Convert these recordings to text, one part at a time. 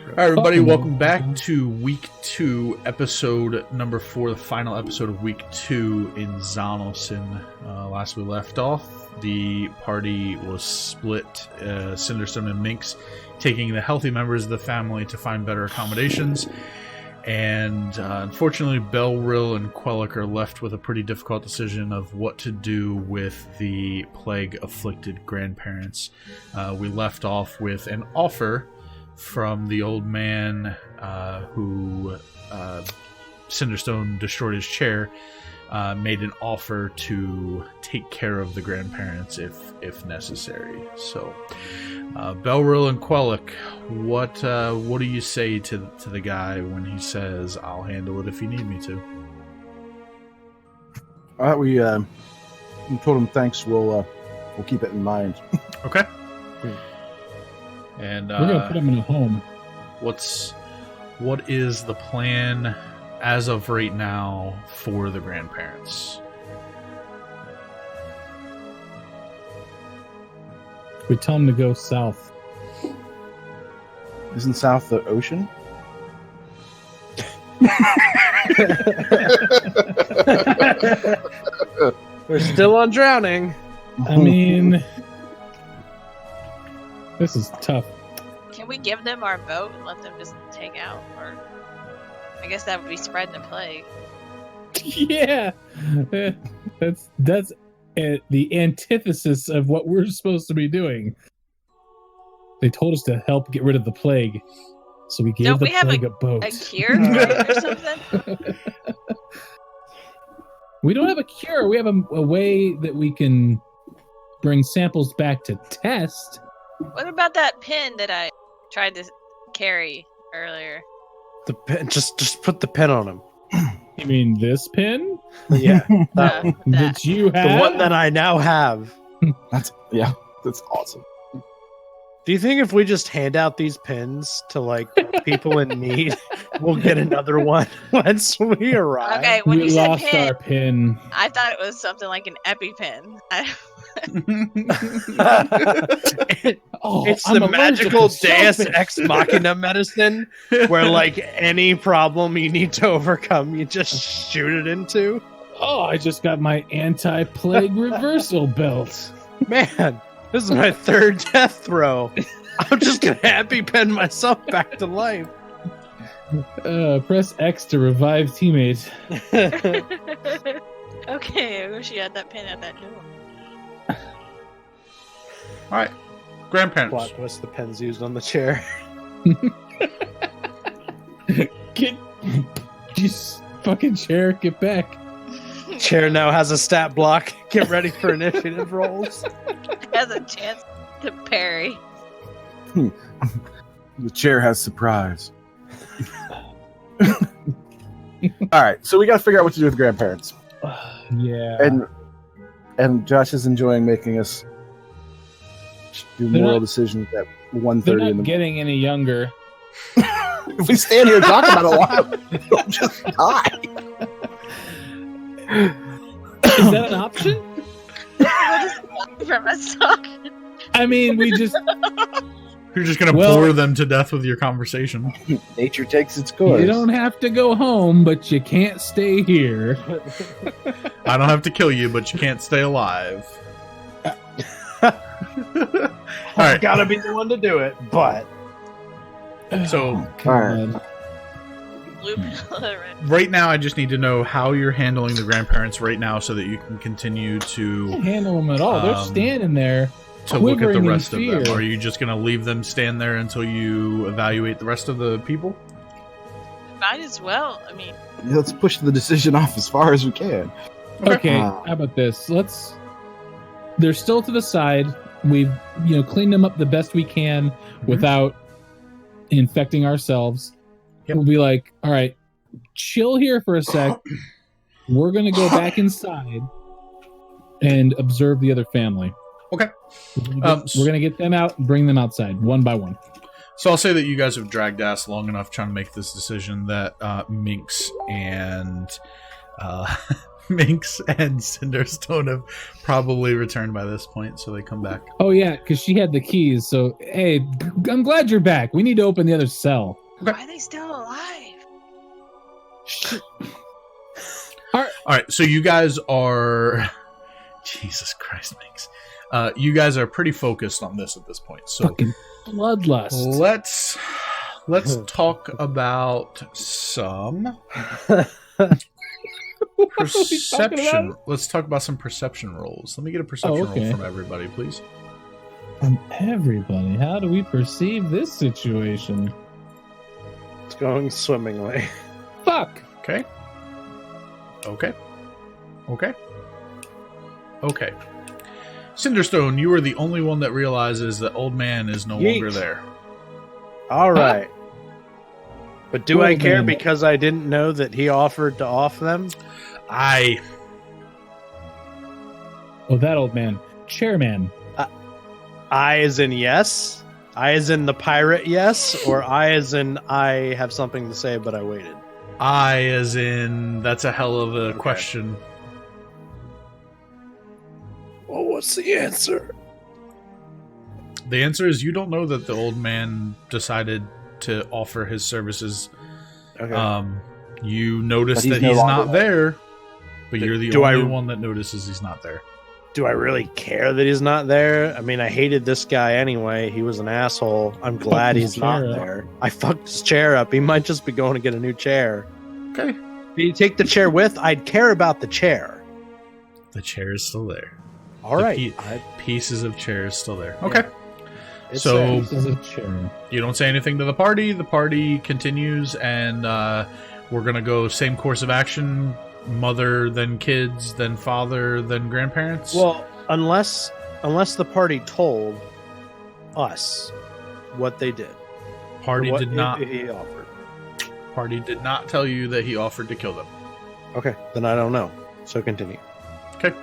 All right, everybody, welcome back to week 2, episode number 4, the final episode of week 2 in Zanalsin. Last we left off, the party was split, Cinderstone and Minx taking the healthy members of the family to find better accommodations. And unfortunately, Belrill and Quellic are left with a pretty difficult decision of what to do with the plague-afflicted grandparents. We left off with an offer from the old man who Cinderstone destroyed his chair, made an offer to take care of the grandparents if necessary. So, Belrill and Quellic, what do you say to the guy when he says, "I'll handle it if you need me to"? We told him thanks. We'll keep it in mind. Okay. And we're gonna put him in a home. What is the plan as of right now for the grandparents? We tell them to go south. Isn't south the ocean? We're still on drowning. I mean, this is tough. Can we give them our boat and let them just take out? Or I guess that would be spreading the plague. Yeah, that's the antithesis of what we're supposed to be doing. They told us to help get rid of the plague, so we gave Don't the we have plague a boat. A cure for it or something? We don't have a cure. We have a way that we can bring samples back to test. What about that pin that I tried to carry earlier? The pin, just put the pin on him. You mean this pin? Yeah, that, That you have? the one that I now have. That's awesome. Do you think if we just hand out these pins to like people in need, we'll get another one once we arrive? Okay, when We you said lost pin, our pin. I thought it was something like an EpiPen. It's I'm the allergic magical to Deus shellfish. Ex Machina medicine, where like any problem you need to overcome, you just shoot it into. Oh, I just got my anti-plague reversal belt. Man, this is my 3rd death throw. I'm just gonna EpiPen myself back to life. Press X to revive teammate. Okay, I wish you had that pin at that door. All right, grandparents. Plot twist: the pen's used on the chair. Get fucking chair, get back. Chair now has a stat block. Get ready for initiative rolls. Has a chance to parry. The chair has surprise. All right, so we got to figure out what to do with the grandparents. Yeah. And Josh is enjoying making us do They're moral not- decisions at They're 1:30 in not the morning. getting any younger. If we stand here and talk about it a lot, we'll just die. Is that an option? From us talking. I mean, we just... You're just gonna Well- bore them to death with your conversation. Nature takes its course. You don't have to go home, but you can't stay here. I don't have to kill you, but you can't stay alive. All right. Gotta be the one to do it, but So All right. God. Loop. right now, I just need to know how you're handling the grandparents right now, so that you can continue Can't to handle them at all. They're standing there. look at the quivering in rest of them. fear. Are you just gonna leave them stand there until you evaluate the rest of the people? Might as well. I mean, Let's push the decision off as far as we can. Okay, how about this? They're still to the side. We've, cleaned them up the best we can without infecting ourselves. Yep. We'll be like, all right, chill here for a sec. We're going to go back inside and observe the other family. Okay. We're going to get them out and bring them outside one by one. So I'll say that you guys have dragged ass long enough trying to make this decision that Minx and Minx and Cinderstone have probably returned by this point, so they come back. Oh yeah, because she had the keys. So hey, I'm glad you're back. We need to open the other cell. Why are they still alive? All right, so you guys are... Jesus Christ, Minx. You guys are pretty focused on this at this point. So Fucking bloodlust. let's talk about some perception. Let's talk about some perception rolls. Let me get a perception roll from everybody, please. From everybody, how do we perceive this situation? It's going swimmingly. Fuck. Okay. Cinderstone, you are the only one that realizes that old man is no longer there. All right. But do I Old care man. because I didn't know that he offered to off them? I Oh, that old man. Chairman. I as in yes? I as in the pirate yes? Or I as in I have something to say but I waited? as in, that's a hell of a Okay. question. Well, what's the answer? The answer is you don't know that the old man decided to offer his services. Okay. You notice But he's that no he's longer not there, but Do- you're the do I- only one that notices he's not there. Do I really care that he's not there? I mean, I hated this guy anyway. He was an asshole. I'm glad his he's not chair up. there. I fucked his chair up. He might just be going to get a new chair. Okay. If you take the chair with, I'd care about the chair. The chair is still there. All The right. Pieces of chairs still there. Okay. It's So- there. This is a chair. You don't say anything to the party. The party continues, and we're going to go same course of action. Mother, then kids, then father, then grandparents. Well, unless the party told us what they did. party What did not. he offered. Party did not tell you that he offered to kill them. Okay, then I don't know. So continue. Okay.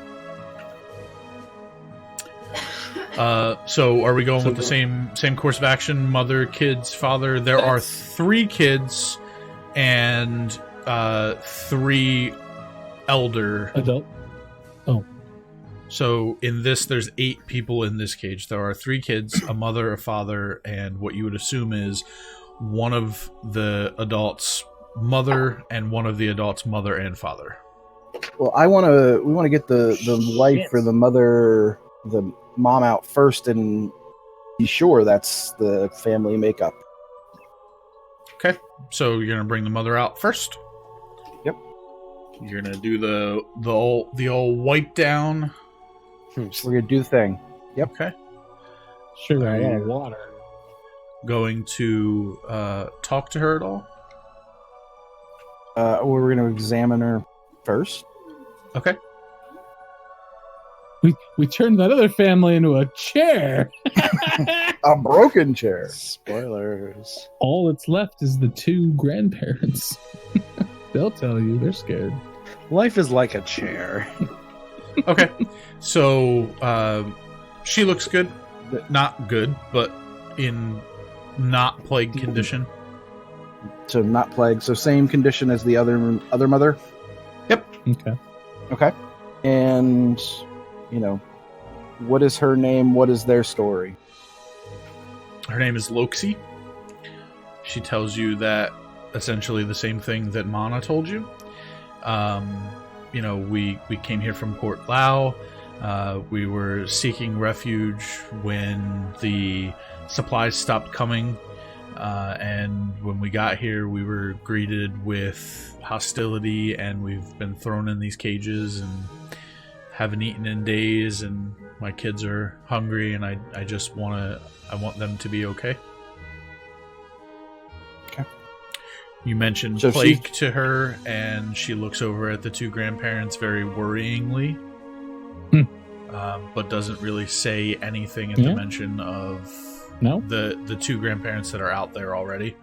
So are we going So with the same course of action? Mother, kids, father. There are 3 kids and 3 elder. Adult. So in this, there's 8 people in this cage. There are 3 kids, a mother, a father, and what you would assume is one of the adults' mother and one of the adults' mother and father. Well, we want to get the wife or the mother, the mom out first and be sure that's the family makeup. Okay, so you're gonna bring the mother out first. Yep. You're gonna do the old wipe down. We're gonna do the thing. Okay. Sugar, Are a lot you- of water. Going to talk to her at all? We're gonna examine her first. Okay. We turned that other family into a chair. A broken chair. Spoilers. All that's left is the 2 grandparents. They'll tell you they're scared. Life is like a chair. Okay. So she looks good, not good, but in not plague condition. So not plague. So same condition as the other mother. Okay. Okay. And what is her name? What is their story? Her name is Loxi. She tells you that essentially the same thing that Mana told you. We came here from Port Lau. We were seeking refuge when the supplies stopped coming. And when we got here, we were greeted with hostility, and we've been thrown in these cages and haven't eaten in days, and my kids are hungry, and I want them to be okay. Okay. You mentioned So plague to her, and she looks over at the 2 grandparents very worryingly, but doesn't really say anything at the Yeah. mention of No? the 2 grandparents that are out there already.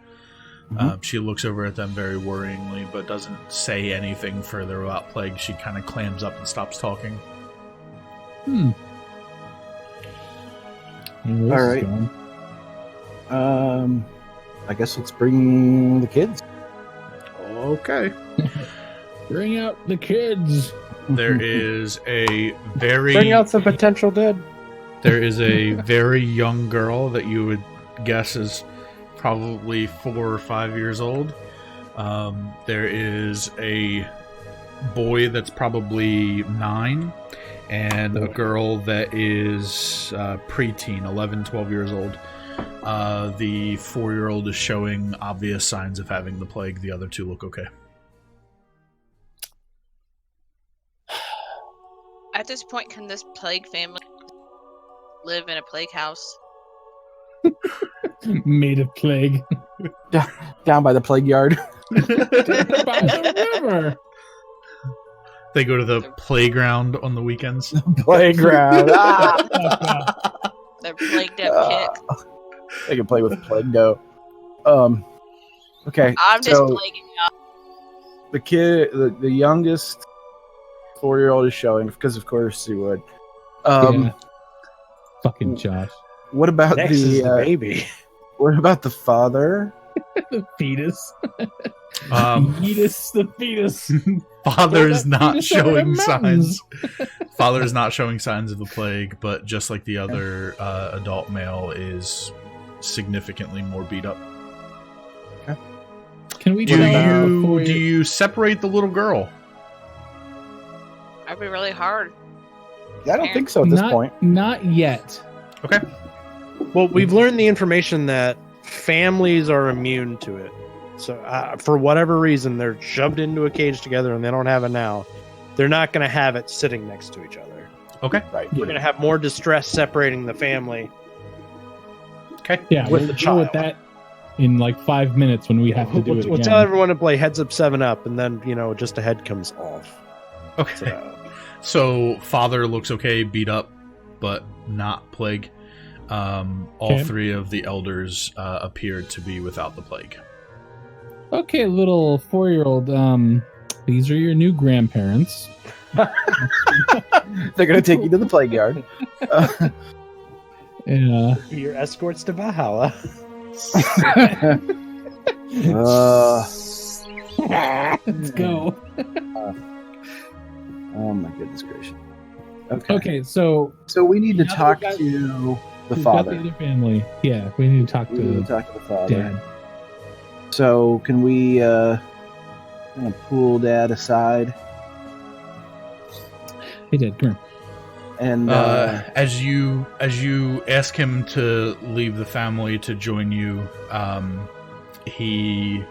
She looks over at them very worryingly, but doesn't say anything further about plague. She kind of clams up and stops talking. All All right. I guess let's bring the kids. Okay. Bring out the kids. there is a Bring out some potential dead. There is a very young girl that you would guess is probably 4 or 5 years old. There is a boy that's probably 9, and a girl that is preteen, 11, 12 years old. The 4-year-old is showing obvious signs of having the plague. The other 2 look okay. At this point, can this plague family live in a plague house? Made of plague. Down by the plague yard. By the river. They go to the playground on the weekends. Playground. They're plagued up kick. They can play with plague dough. Okay. I'm just so plaguing y'all. the kid, the youngest 4-year-old is showing, because of course he would. Yeah. Fucking Josh. What about Next is the the baby. what about the father? The fetus. Fetus, the fetus. Father is not fetus over the showing mountains. signs. Father is not showing signs of the plague, but just like the other adult male, is significantly more beat up. Can we Do tell you separate the little girl? That'd be really hard. I don't think so at this point. Not yet. Okay. Well, we've learned the information that families are immune to it. So, for whatever reason, they're shoved into a cage together and they don't have it now. They're not going to have it sitting next to each other. Okay. Right. We're going to have more distress separating the family. Okay. Yeah, With we'll the deal with child. that in like 5 minutes when we have to do it We'll again. tell everyone to play Heads Up 7 Up, and then, just a head comes off. Okay. So father looks okay, beat up, but not plague. All Okay. 3 of the elders appeared to be without the plague. Okay, little 4-year-old. These are your new grandparents. They're gonna take you to the plague yard. Yeah. Your escorts to Valhalla. Let's go. Oh my goodness gracious. Okay, so So we need to Now that talk we've got- to the we've got father. the other family. Yeah, we need to talk We need to to talk to the father. Dad. So can we kind of pull Dad aside Hey, Dad, come here. and As you ask him to leave the family to join you, he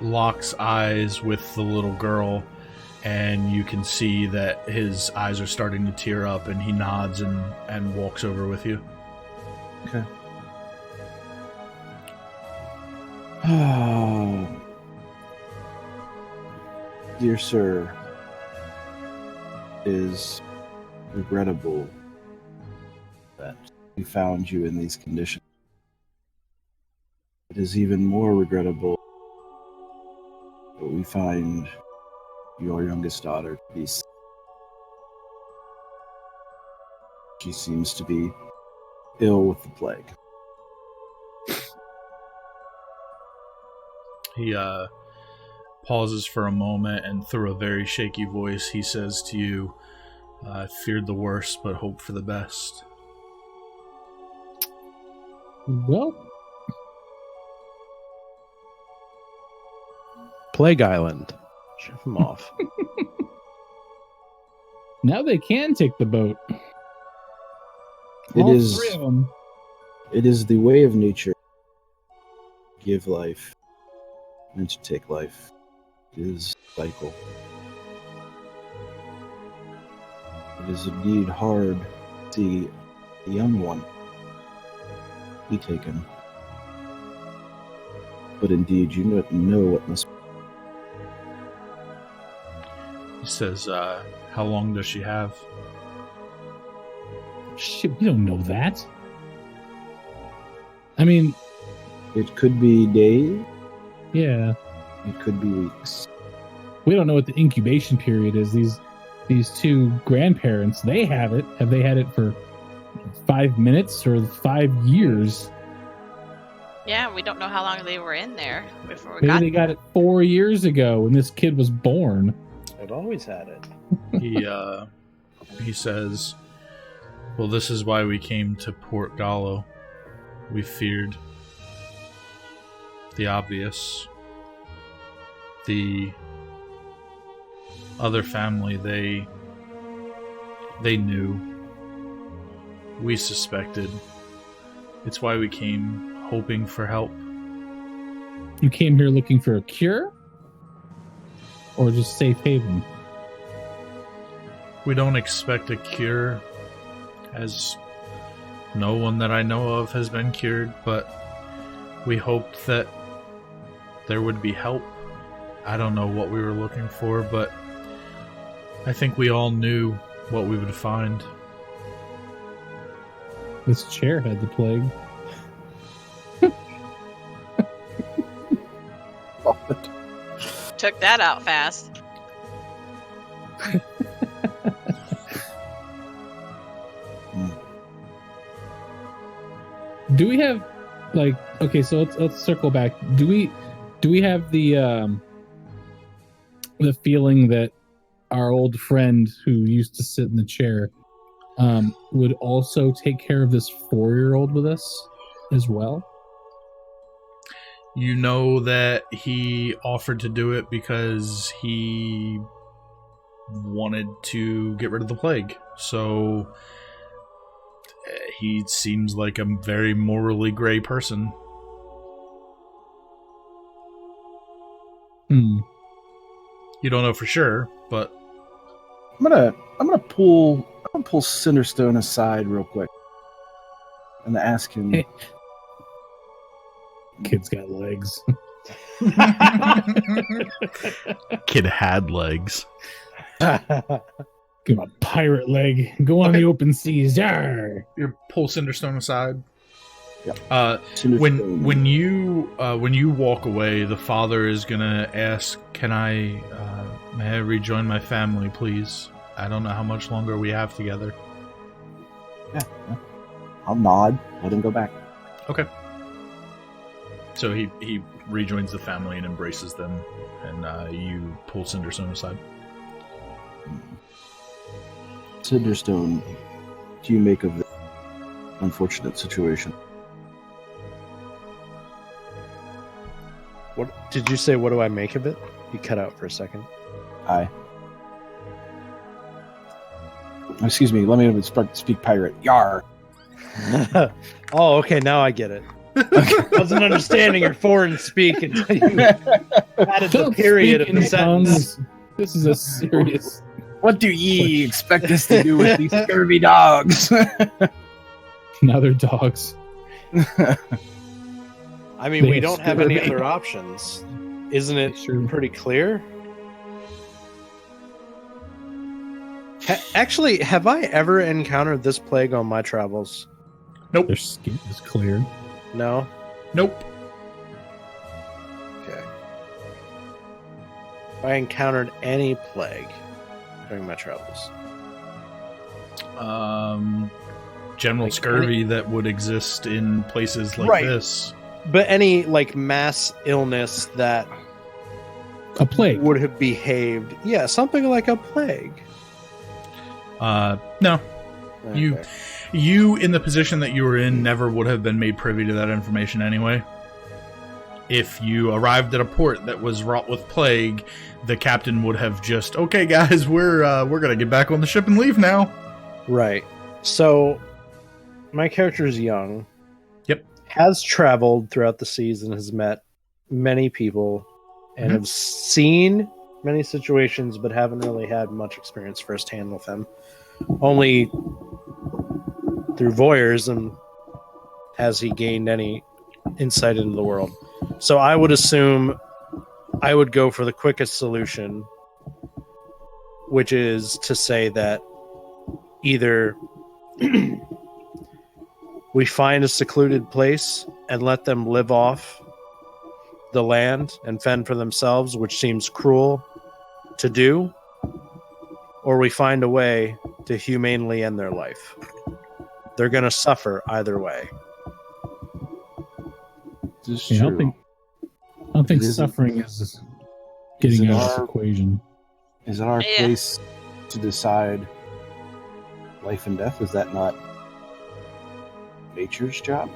locks eyes with the little girl, and you can see that his eyes are starting to tear up, and he nods and walks over with you. Okay. Oh, dear sir, it is regrettable that we found you in these conditions. It is even more regrettable that we find your youngest daughter to be sick. She seems to be ill with the plague. He pauses for a moment, and through a very shaky voice, he says to you, "I feared the worst, but hope for the best." Well, Plague Island. Ship them off. now they can take the boat. It All is- 3 of them. It is the way of nature to give life and to take life. It is a cycle. It is indeed hard to see a young one be taken. But indeed, you don't know what must be. He says, "How long does she have?" Shit, we don't know that. I mean, It could be days, yeah, it could be weeks. we don't know what the incubation period is. These 2 grandparents, they have it. Have they had it for 5 minutes or 5 years? Yeah, we don't know how long they were in there before we Maybe got they got it 4 years ago when this kid was born. I've always had it. He says, "Well, this is why we came to Port Gallo. We feared the obvious. The other family, they knew. We suspected. It's why we came hoping for help." You came here looking for a cure? Or just safe haven? We don't expect a cure, as no one that I know of has been cured, but we hoped that there would be help. I don't know what we were looking for, but I think we all knew what we would find. This chair had the plague. Took that out fast. Do we have okay, so let's circle back. Do we have the feeling that our old friend who used to sit in the chair would also take care of this 4-year-old with us as well? You know that he offered to do it because he wanted to get rid of the plague. So he seems like a very morally gray person. You don't know for sure, but I'm gonna pull Cinderstone aside real quick and ask him. Hey. Kid's got legs. Kid had legs. Give him a pirate leg. Go on the open seas. Yar! You pull Cinderstone aside. Yep. When you walk away, the father is gonna ask, may I rejoin my family, please? I don't know how much longer we have together." Yeah. I'll nod. Let him go back. Okay. So he rejoins the family and embraces them, and you pull Cinderstone aside. Cinderstone, what do you make of this unfortunate situation? What did you say? What do I make of it? You cut out for a second. Hi. Excuse me. Let me speak pirate. Yar. Oh, okay. Now I get it. I wasn't understanding your foreign speak until you added the period of the sentence. This is a serious. What do ye expect us to do with these scurvy dogs? Now they're dogs. I mean, They we don't have any scurvy. other options. Isn't it Sure. pretty clear? Actually, have I ever encountered this plague on my travels? Nope. Their skin is clear. No? Nope. Okay. I encountered any plague during my travels. General Like scurvy that would exist in places like Right. this. But any like mass illness that A plague. would have behaved, yeah, something like a plague. No. You- Okay. You, in the position that you were in, never would have been made privy to that information anyway. If you arrived at a port that was wrought with plague, the captain would have just, "Okay, guys, we're gonna get back on the ship and leave now." Right. So, my character is young. Yep. Has traveled throughout the seas and has met many people and have seen many situations, but haven't really had much experience firsthand with them. Only through voyeurism has he gained any insight into the world. So I would assume I would go for the quickest solution, which is to say that either we find a secluded place and let them live off the land and fend for themselves, which seems cruel to do, or we find a way to humanely end their life. They're going to suffer either way. This is Yeah, I true. don't think It isn't- suffering is getting it out of this our- equation. Is it our Yeah. place to decide life and death? Is that not nature's job?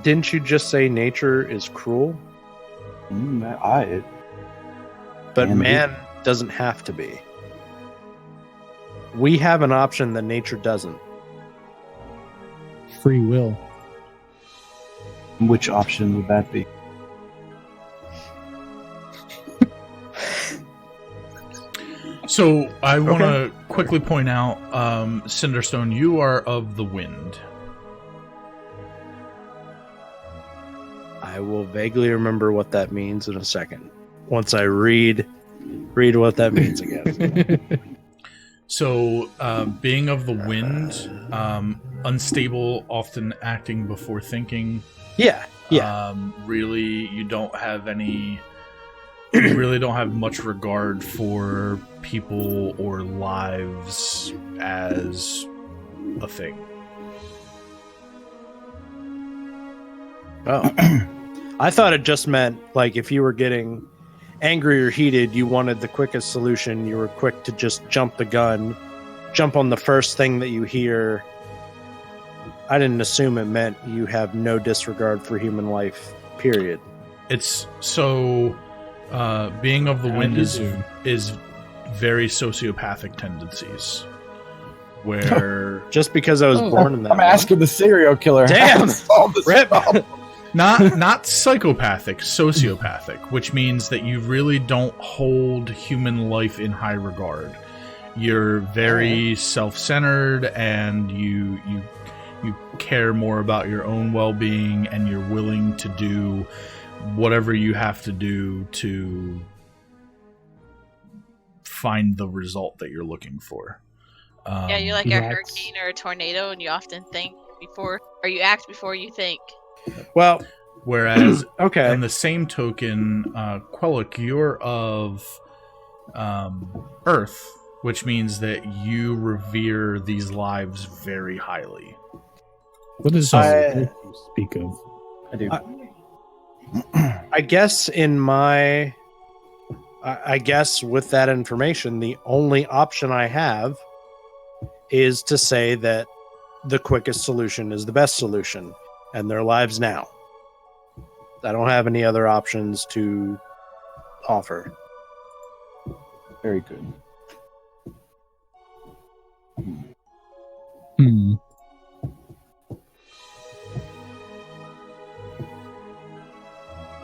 Didn't you just say nature is cruel? But And man doesn't have to be. We have an option that nature doesn't. Free will. Which option would that be? So I want to quickly point out, Cinderstone, you are of the wind. I will vaguely remember what that means in a second. Once I read what that means again. So, being of the wind, unstable, often acting before thinking. Yeah. Really, you don't have any. You really don't have much regard for people or lives as a thing. Oh. I thought it just meant, like, if you were getting angry or heated, you wanted the quickest solution. You were quick to just jump the gun, jump on the first thing that you hear. I didn't assume it meant you have no disregard for human life, period. It's so being of the wind is very sociopathic tendencies. Where just because I was born in that. I'm asking the serial killer. Damn, Rip. Not psychopathic, sociopathic, which means that you really don't hold human life in high regard. You're very self-centered, and you care more about your own well-being, and you're willing to do whatever you have to do to find the result that you're looking for. Yeah, you're like a hurricane or a tornado, and you often think before, or you act before you think. Well, whereas, okay. in the same token, Quellic, you're of Earth, which means that you revere these lives very highly. What does you speak of? I do. I guess I guess with that information, the only option I have is to say that the quickest solution is the best solution, and their lives now. I don't have any other options to offer. Very good.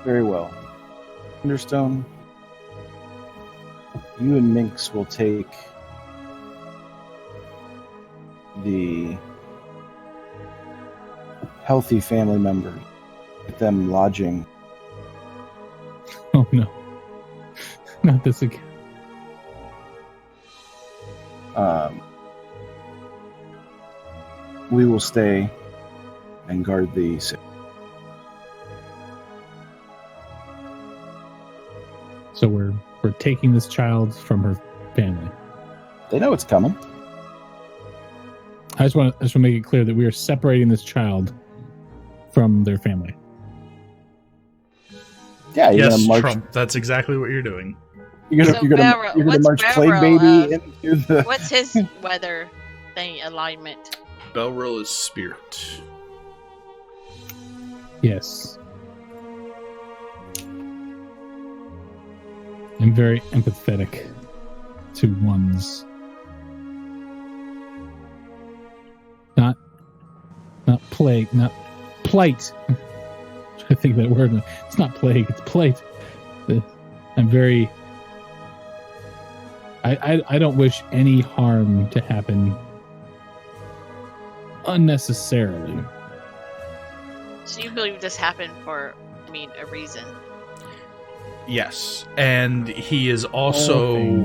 Very well. Thunderstone, you and Minx will take the healthy family members, get them lodging. Oh no. Not this again. We will stay and guard the city. So we're taking this child from her family. They know it's coming. I just want to make it clear that we are separating this child from their family. Yeah, you're Yes, gonna march. Trump. That's exactly what you're doing. You're gonna march Plague Baby into the. What's his weather thing alignment? Belrill is spirit. Yes. I'm very empathetic to one's not plague, not plight. I think that word. It's not plague. It's plight. I'm very. I don't wish any harm to happen unnecessarily. So you believe this happened for, a reason? Yes, and he is also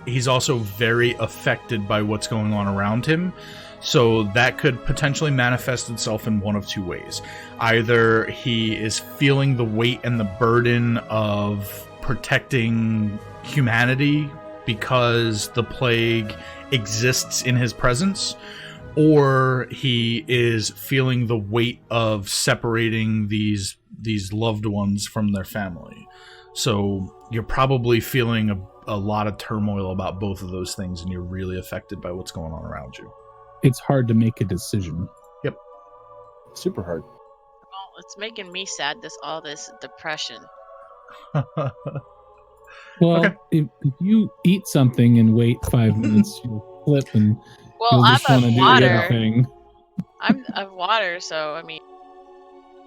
very affected by what's going on around him. So that could potentially manifest itself in one of two ways. Either he is feeling the weight and the burden of protecting humanity because the plague exists in his presence, or he is feeling the weight of separating these loved ones from their family. So you're probably feeling a lot of turmoil about both of those things, and you're really affected by what's going on around you. It's hard to make a decision. Yep. Super hard. Well, it's making me sad. All this depression. Well, Okay. if you eat something and wait 5 minutes, you'll flip and Well, you'll I'm just want to of do the water. other thing. I'm of water, so I mean,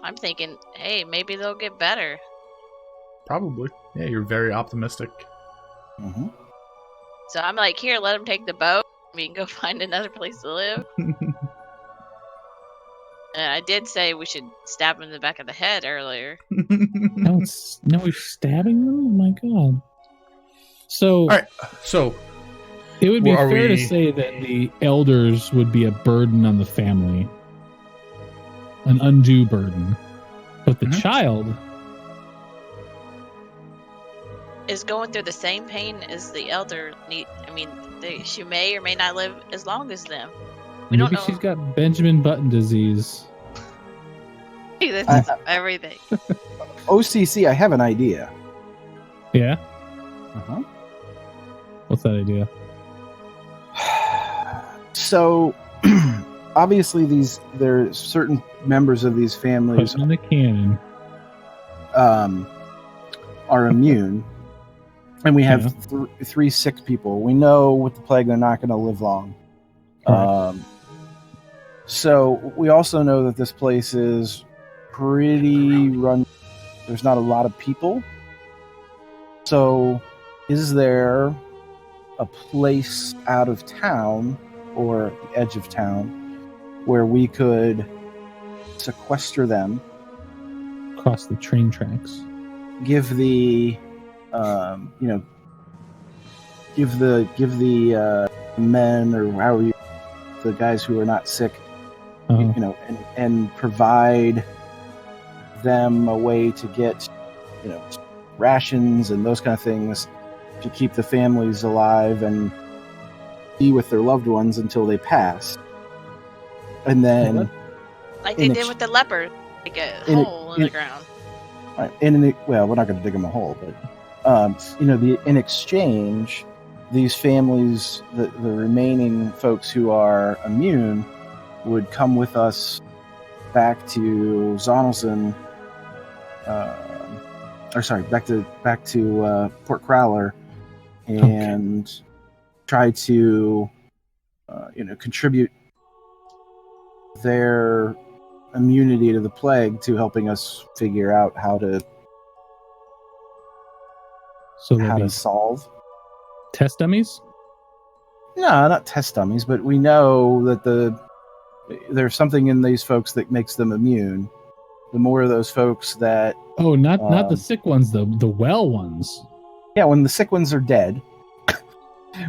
I'm thinking, hey, maybe they'll get better. Probably. Yeah, you're very optimistic. Mm-hmm. So I'm like, here, let them take the boat. We can go find another place to live. And I did say we should stab him in the back of the head earlier. Now we're stabbing them? Oh my god. So, All right. So, it would be Well, are fair to we- say that the elders would be a burden on the family. An undue burden. But the Mhm. child, Is going through the same pain as the elder. She may or may not live as long as them. We don't maybe know. she's got Benjamin Button disease. This is everything. OCC, I have an idea. Yeah? Uh-huh. What's that idea? So, obviously, there are certain members of these families Putting in the cannon. are immune, and we have Yeah. three sick people. We know with the plague they're not going to live long. Correct. So we also know that this place is pretty run. There's not a lot of people. So, is there a place out of town or the edge of town where we could sequester them, Across the train tracks. give the give the men, or however you, the guys who are not sick, Uh-huh. and provide them a way to get rations and those kind of things to keep the families alive and be with their loved ones until they pass. And then Like they In did ex- with the leopard. Like a in- hole in the ground. well, we're not going to dig them a hole, but in exchange, these families, the remaining folks who are immune, would come with us back to Zanalsin, back to Port Crowler, and try to contribute their immunity to the plague to helping us figure out how to So there'll be solve. test dummies? No, not test dummies, but we know that there's something in these folks that makes them immune. The more of those folks that, Oh, not the sick ones, the well ones. yeah, when the sick ones are dead,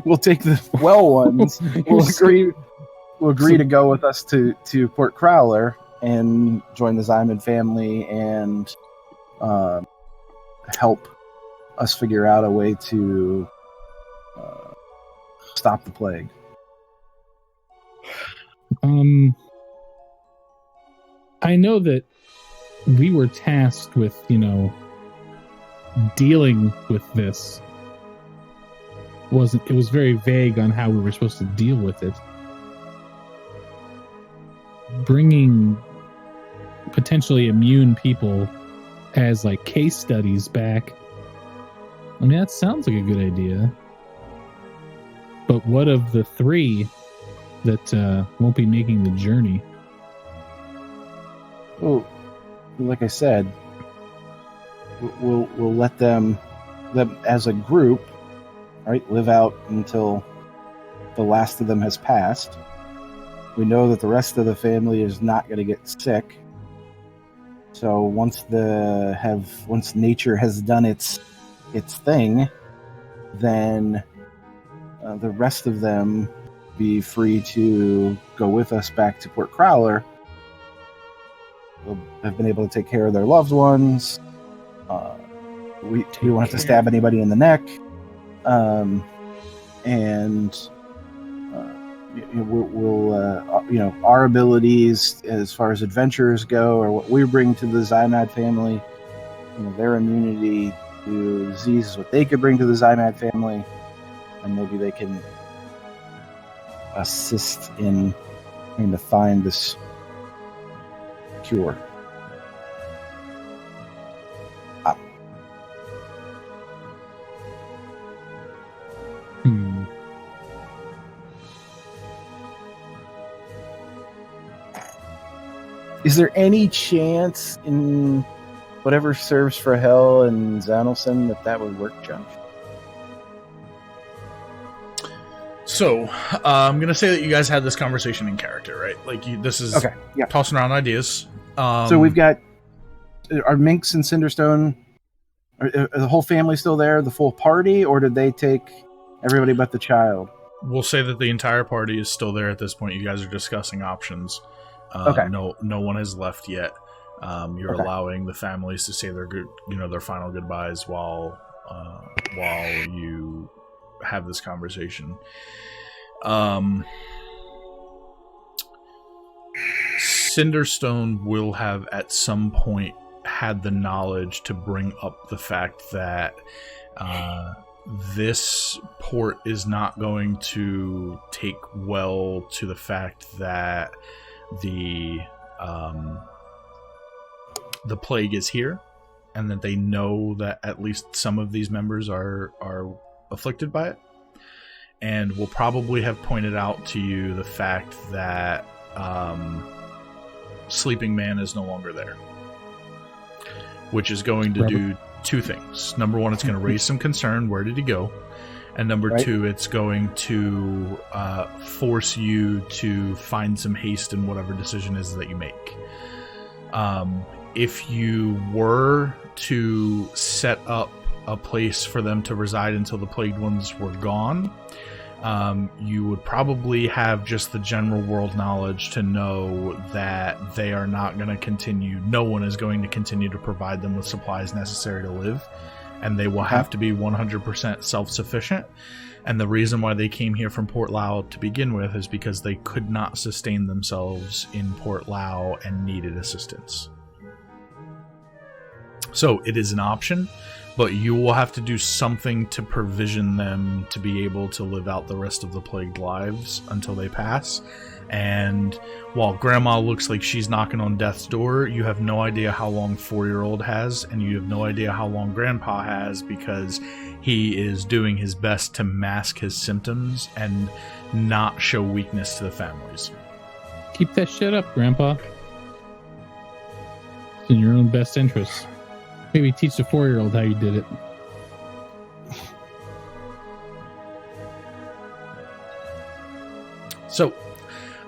we'll take the well ones. We'll agree to go with us to Port Crowler and join the Zyman family and help us figure out a way to stop the plague. I know that we were tasked with, dealing with this. It was very vague on how we were supposed to deal with it. Bringing potentially immune people as like case studies back. I mean, that sounds like a good idea. But what of the 3 that won't be making the journey? Well, like I said, we'll let them as a group, right, live out until the last of them has passed. We know that the rest of the family is not going to get sick. So once nature has done its thing, then the rest of them be free to go with us back to Port Crowler. They'll have been able to take care of their loved ones. We won't have to stab anybody in the neck, and we'll our abilities as far as adventurers go, or what we bring to the Zynad family, their immunity to diseases, what they could bring to the Zymad family, and maybe they can assist in trying to find this cure. Is there any chance in whatever serves for hell and Zanalsin that would work, Josh? So, I'm going to say that you guys had this conversation in character, right? Like, this is Okay, yeah. tossing around ideas. So we've got, are Minx and Cinderstone, are the whole family still there, the full party, or did they take everybody but the child? We'll say that the entire party is still there at this point. You guys are discussing options. Okay. No one has left yet. You're Okay. allowing the families to say their good, their final goodbyes while you have this conversation. Cinderstone will have at some point had the knowledge to bring up the fact that this port is not going to take well to the fact that the plague is here, and that they know that at least some of these members are afflicted by it, and will probably have pointed out to you the fact that Sleeping Man is no longer there, which is going to do two things. Number one, it's going to raise some concern. Where did he go? And number two, it's going to force you to find some haste in whatever decision is that you make. If you were to set up a place for them to reside until the plagued ones were gone, you would probably have just the general world knowledge to know that they are not going to continue. No one is going to continue to provide them with supplies necessary to live. And they will have to be 100% self-sufficient. And the reason why they came here from Port Lau to begin with is because they could not sustain themselves in Port Lau and needed assistance. So it is an option, but you will have to do something to provision them to be able to live out the rest of the plagued lives until they pass. And while Grandma looks like she's knocking on death's door, you have no idea how long 4-year-old has, and you have no idea how long Grandpa has, because he is doing his best to mask his symptoms and not show weakness to the families. Keep that shit up, Grandpa. It's in your own best interest. Maybe teach the 4-year-old how you did it. So,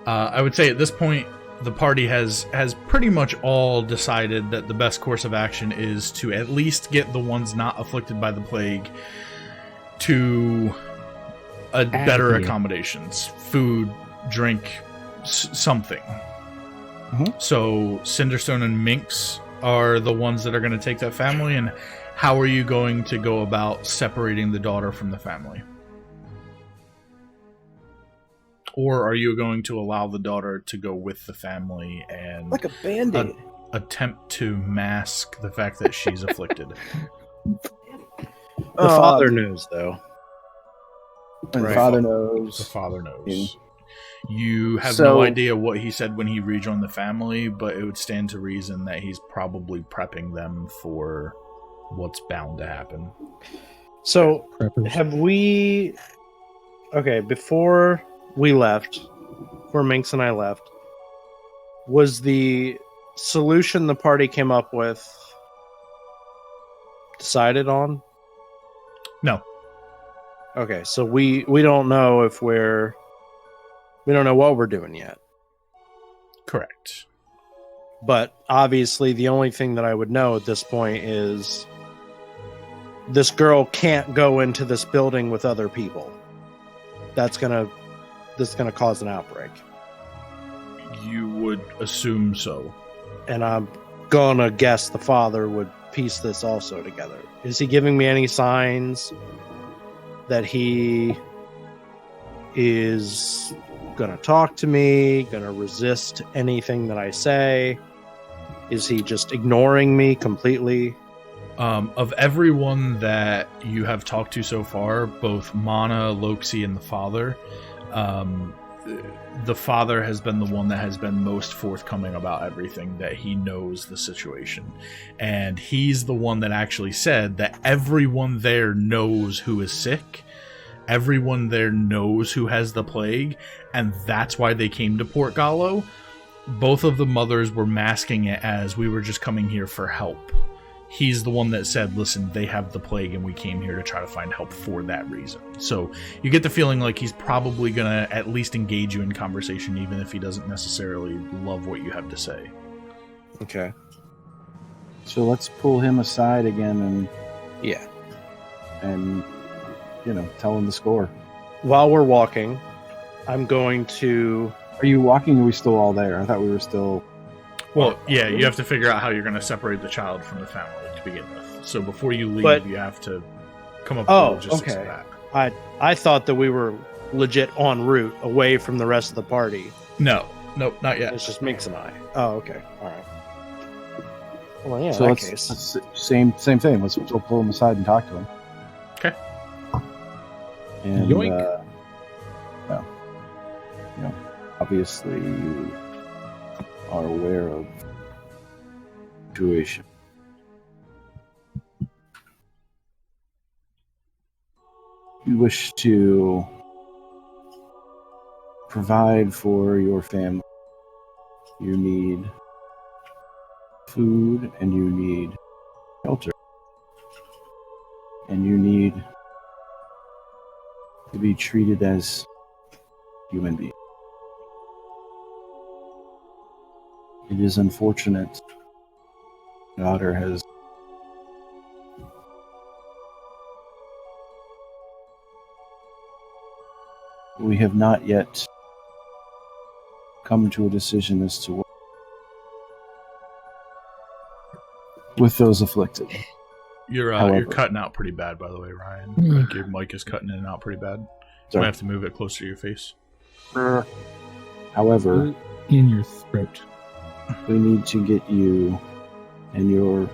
I would say at this point, the party has pretty much all decided that the best course of action is to at least get the ones not afflicted by the plague to better accommodations, food, drink, something. Mm-hmm. So Cinderstone and Minx are the ones that are going to take that family, and how are you going to go about separating the daughter from the family? Or are you going to allow the daughter to go with the family and Like a band-aid. attempt to mask the fact that she's afflicted? The father knows, though. And the Right. father The knows. father knows. Mm. You have So- no idea what he said when he rejoined the family, but it would stand to reason that he's probably prepping them for what's bound to happen. So, Preppers. have we... Okay, before we left, before Minx and I left, was the solution the party came up with decided on? No. Okay, so we don't know if we don't know what we're doing yet. Correct. But obviously the only thing that I would know at this point is this girl can't go into this building with other people. This is gonna cause an outbreak. You would assume so. And I'm gonna guess the father would piece this also together. Is he giving me any signs that he is gonna talk to me, gonna resist anything that I say? Is he just ignoring me completely? Of everyone that you have talked to so far, both Mana, Loxi, and the father has been the one that has been most forthcoming about everything, that he knows the situation. And he's the one that actually said that everyone there knows who is sick. Everyone there knows who has the plague, and that's why they came to Port Gallo. Both of the mothers were masking it as, we were just coming here for help. He's the one that said, listen, they have the plague and we came here to try to find help for that reason. So you get the feeling like he's probably going to at least engage you in conversation, even if he doesn't necessarily love what you have to say. Okay. So let's pull him aside again and Yeah. tell him the score. While we're walking, I'm going to... Are you walking, or are we still all there? I thought we were still... Well, yeah, you have to figure out how you're going to separate the child from the family to begin with. So before you leave, But- you have to come up with the logistics okay. of that. I thought that we were legit en route away from the rest of the party. No, nope, not yet. It's just Minx and I. Oh, okay. All right. Well, yeah, so in that let's, case. let's same thing. Let's still pull him aside and talk to him. Okay. And Yoink. Obviously you are aware of the situation. You wish to provide for your family. You need food and you need shelter. And you need to be treated as human beings. It is unfortunate your daughter has we have not yet come to a decision as to what with those afflicted. You're However- cutting out pretty bad, by the way, Ryan. Like your mic is cutting in and out pretty bad. You Sorry. might have to move it closer to your face. However, In your throat. we need to get you and your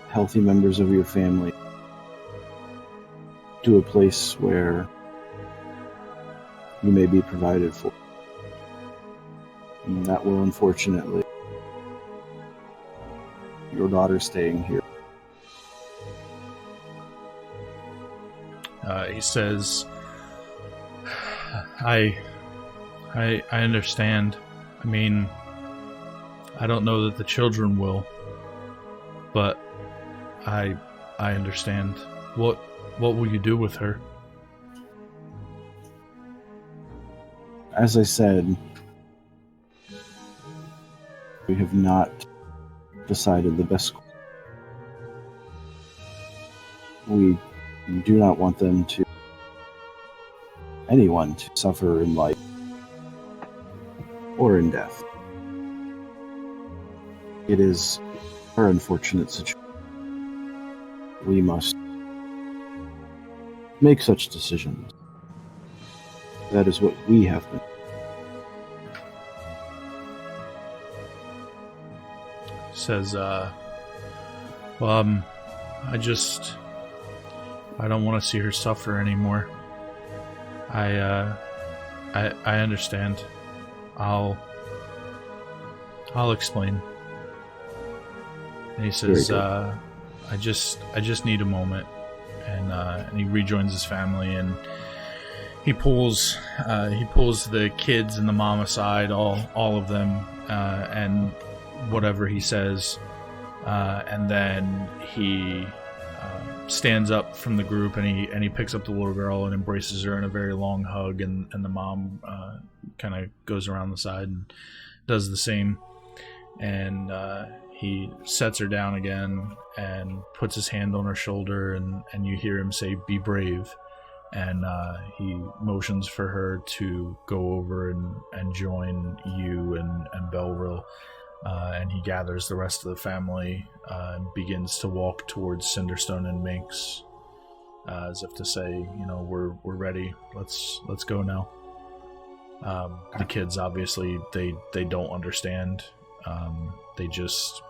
healthy members of your family to a place where you may be provided for. And that will, unfortunately, your daughter staying here. He says, I understand. I mean, I don't know that the children will, but I understand. What will you do with her? As I said, we have not decided the best course. We do not want anyone to suffer in life or in death. It is our unfortunate situation. We must make such decisions. That is what we have been. Says, I don't want to see her suffer anymore. I understand. I'll explain. And he says, Very I just need a moment. And he rejoins his family, and he pulls the kids and the mom aside, all of them, and whatever he says, and then he stands up from the group, and he picks up the little girl and embraces her in a very long hug, and the mom kind of goes around the side and does the same, and he sets her down again and puts his hand on her shoulder, and you hear him say, "Be brave," and he motions for her to go over and join you and Belril. And he gathers the rest of the family and begins to walk towards Cinderstone and Minx, as if to say, we're ready. Let's go now. The kids, obviously, they don't understand.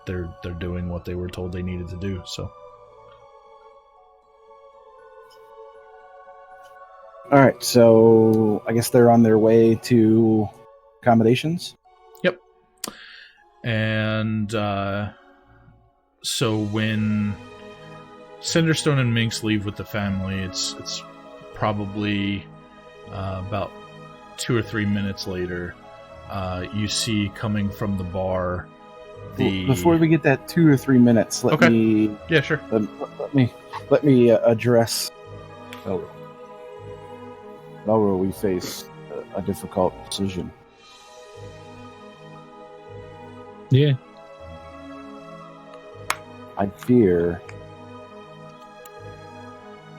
They're doing what they were told they needed to do. So. All right, so I guess they're on their way to accommodations. Yep. And so when Cinderstone and Minx leave with the family, it's probably about 2 or 3 minutes later. You see coming from the bar. Before we get that 2 or 3 minutes, let me address. Elro, we face a difficult decision. Yeah. I fear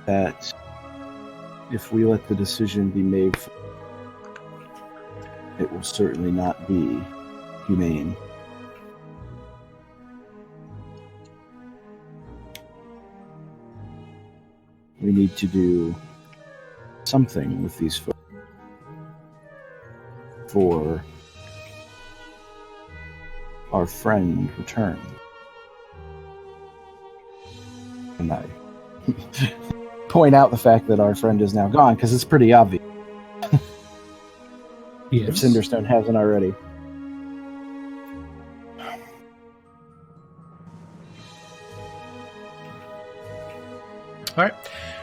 that if we let the decision be made, it will certainly not be humane. We need to do something with these folks for our friend return. And I point out the fact that our friend is now gone, because it's pretty obvious. Yes. If Cinderstone hasn't already. All right.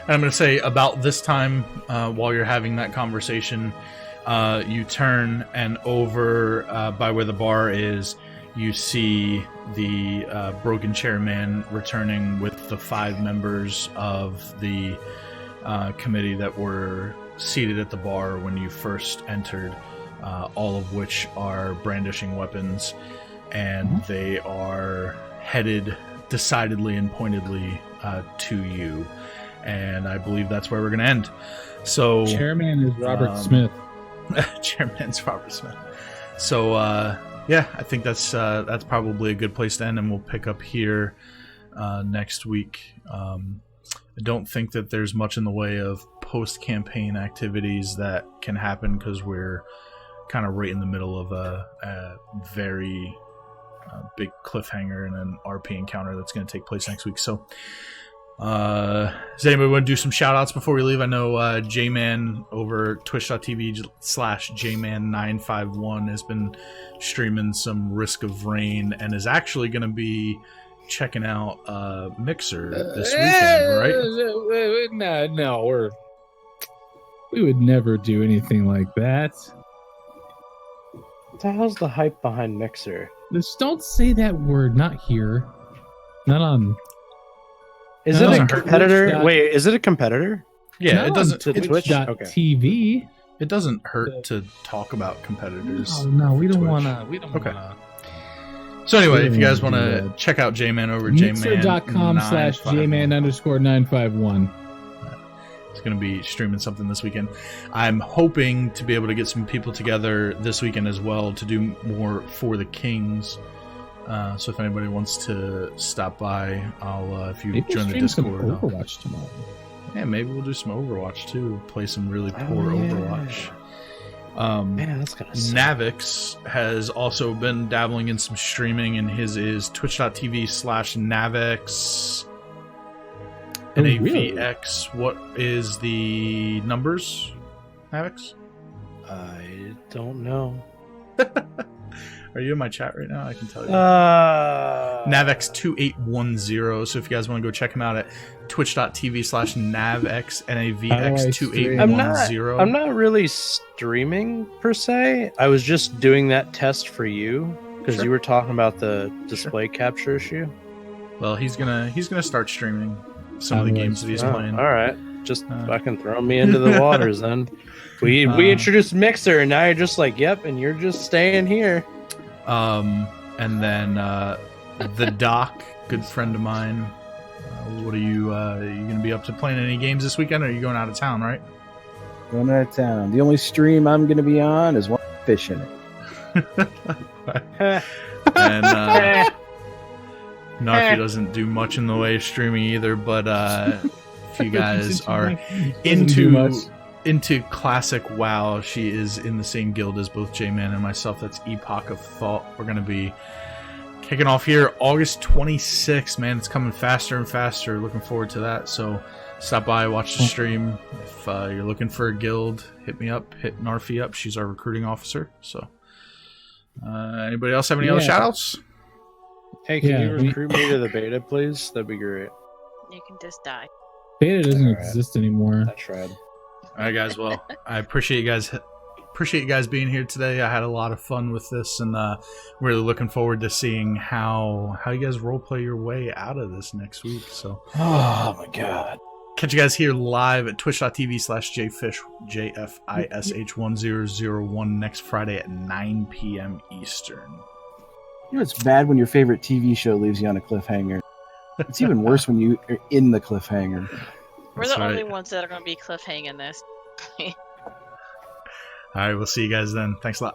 And I'm going to say about this time, while you're having that conversation, you turn and over by where the bar is, you see the broken chairman returning with the 5 members of the committee that were seated at the bar when you first entered, all of which are brandishing weapons, and they are headed decidedly and pointedly to you. And I believe that's where we're going to end. So Chairman is Robert Smith. Chairman's Robert Smith. So yeah, I think that's probably a good place to end, and we'll pick up here next week. I don't think that there's much in the way of post-campaign activities that can happen, because we're kind of right in the middle of a very big cliffhanger and an RP encounter that's going to take place next week. So does anybody want to do some shout outs before we leave? I know J-Man over twitch.tv/Jman951 has been streaming some Risk of Rain and is actually going to be checking out Mixer this weekend, right? No, we would never do anything like that. What the hell's the hype behind Mixer? Just don't say that word. Not here. Not on. Is it a competitor? Wait, is it a competitor? Yeah, it doesn't. To Twitch. Okay. TV. It doesn't hurt to talk about competitors. No, we don't Twitch. want to. We don't Okay. want to. So anyway, if you guys want to check out J-Man over Mixer.com/Jman_951. It's going to be streaming something this weekend. I'm hoping to be able to get some people together this weekend as well to do more For the Kings. So if anybody wants to stop by, I'll if you Maybe join the stream some Discord. Overwatch tomorrow. Yeah, maybe we'll do some Overwatch too. Play some really poor Overwatch. Man, that's gonna suck. Navix has also been dabbling in some streaming, and his is twitch.tv/Navix. NAVX. What is the numbers, Navix? I don't know. Are you in my chat right now? I can tell you. Navx2810. So if you guys want to go check him out at twitch.tv/Navx, NAVX2810. I'm not really streaming per se. I was just doing that test for you because you were talking about the display capture issue. Well, he's gonna start streaming some of the games that he's playing. All right, just fucking throw me into the waters then. We introduced Mixer, and now you're just like, yep, and you're just staying here. And then the Doc, good friend of mine. What are you going to be up to? Playing any games this weekend, or are you going out of town, right? Going out of town. The only stream I'm going to be on is one fish in it. And Narky doesn't do much in the way of streaming either, but if you guys are into into classic WoW, she is in the same guild as both J-Man and myself. That's Epoch of Thought. We're going to be kicking off here August 26th. Man, it's coming faster and faster. Looking forward to that. So stop by, watch the stream. If you're looking for a guild, hit me up. Hit Narfi up. She's our recruiting officer. So anybody else have any other shout-outs? Hey, can you recruit me to the beta, please? That'd be great. You can just die. Beta doesn't exist anymore. I tried. All right, guys. Well, I appreciate you guys. Appreciate you guys being here today. I had a lot of fun with this, and really looking forward to seeing how you guys roleplay your way out of this next week. So, Oh my god. catch you guys here live at twitch.tv/jfish JFISH1001 next Friday at 9 p.m. Eastern. You know, it's bad when your favorite TV show leaves you on a cliffhanger. It's even worse when you are in the cliffhanger. We're That's the only right. ones that are going to be cliffhanging this. All right, we'll see you guys then. Thanks a lot.